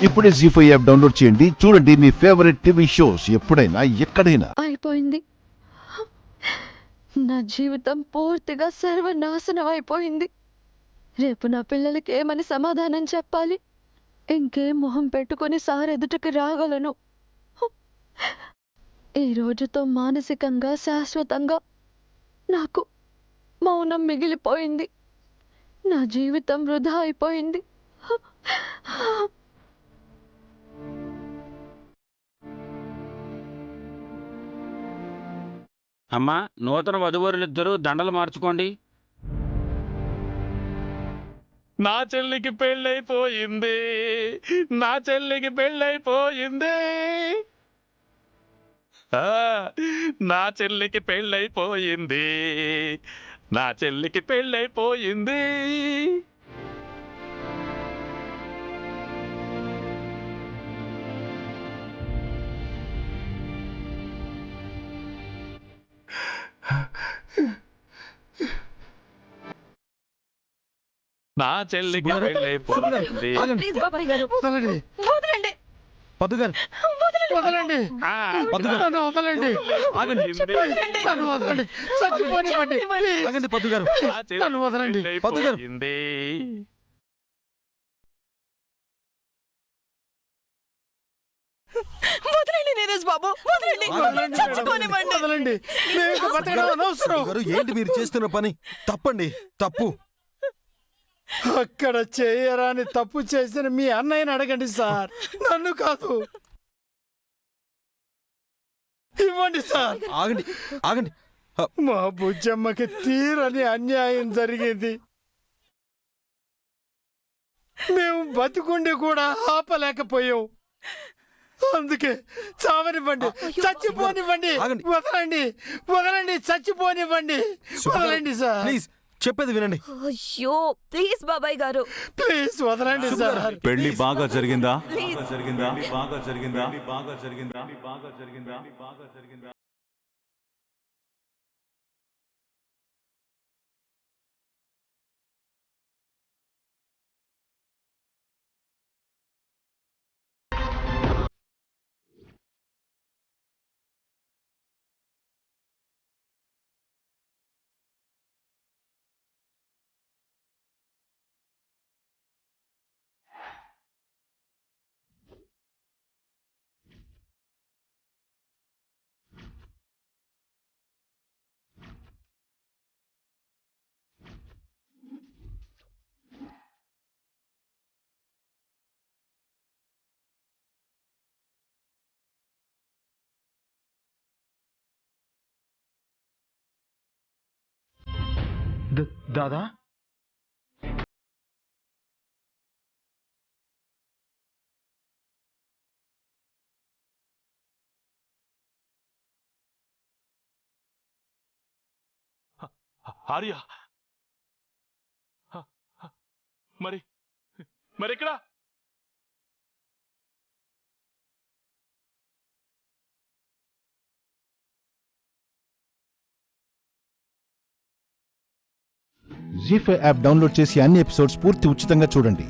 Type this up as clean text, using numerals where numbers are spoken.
ఇప్పుడే జీ5 app download చేయండి. చూడండి మీ ఫేవరెట్ టీవీ షోస్ ఎప్పుడైనా ఎక్కడైనా. అయిపోయింది. నా జీవితం పూర్తిగా సర్వనాశనం అయిపోయింది. రేపు నా పిల్లలకి ఏమని సమాధానం చెప్పాలి? ఇంకేం మొహం పెట్టుకుని సార్ ఎదుటికి రాగలను? ఈ రోజుతో మానసికంగా శాశ్వతంగా నాకు మౌనం మిగిలిపోయింది. నా జీవితం వృధా అయిపోయింది. అమ్మా, నూతన వధువరులిద్దరూ దండలు మార్చుకోండి. నా చెల్లికి పెళ్ళైపోయింది, నా చెల్లికి పెళ్ళైపోయింది, నా చెల్లికి పెళ్ళైపోయింది, నా చెల్లికి పెళ్ళైపోయింది. నా చెల్లికి పెళ్ళైపోయింది. ప్లీజ్ బాబాయ్ గారు, వదలండి వదలండి. పద్దు గారు, వదలండి పద్దు గారు, నన్ను వదలండి. ఆగండి, నన్ను వదలండి. చచ్చిపోనివ్వండి. ఆగండి పద్దు గారు, నన్ను వదలండి. పద్దు గారు, వదలండి నీరజ్ బాబు, వదలండి. చచ్చిపోనివ్వండి. వదలండి. మేము ఇంకా బతకడం అనవసరం. గారు, ఏంటి మీరు చేస్తున్న పని? తప్పండి, తప్పు. అక్కడ చేయరాని తప్పు చేసిన మీ అన్నయ్యని అడగండి సార్, నన్ను కాదు. ఇవ్వండి సార్. ఆగండి, ఆగండి. మా బుజ్జమ్మకి తీరని అన్యాయం జరిగింది. మేము బతికుండి కూడా ఆపలేకపోయాం. అందుకే చావనివ్వండి, చచ్చిపోనివ్వండి. ఆగండి. వదలండి, వదలండి, చచ్చిపోనివ్వండి. వదలండి సార్, ప్లీజ్ చెప్పేది వినండి. అయ్యో ప్లీజ్ బాబాయ్ గారు, ప్లీజ్ వదలండి సార్. పెళ్లి బాగా జరిగిందా? ప్లీజ్. జరిగిందా? బాగా జరిగిందా? బాగా జరిగిందా? బాగా జరిగిందా? బాగా జరిగిందా? దాదా, ఆర్య, మరి మరి ఇక్కడ జీ5 యాప్ డౌన్లోడ్ చేసి అన్ని ఎపిసోడ్స్ పూర్తి ఉచితంగా చూడండి.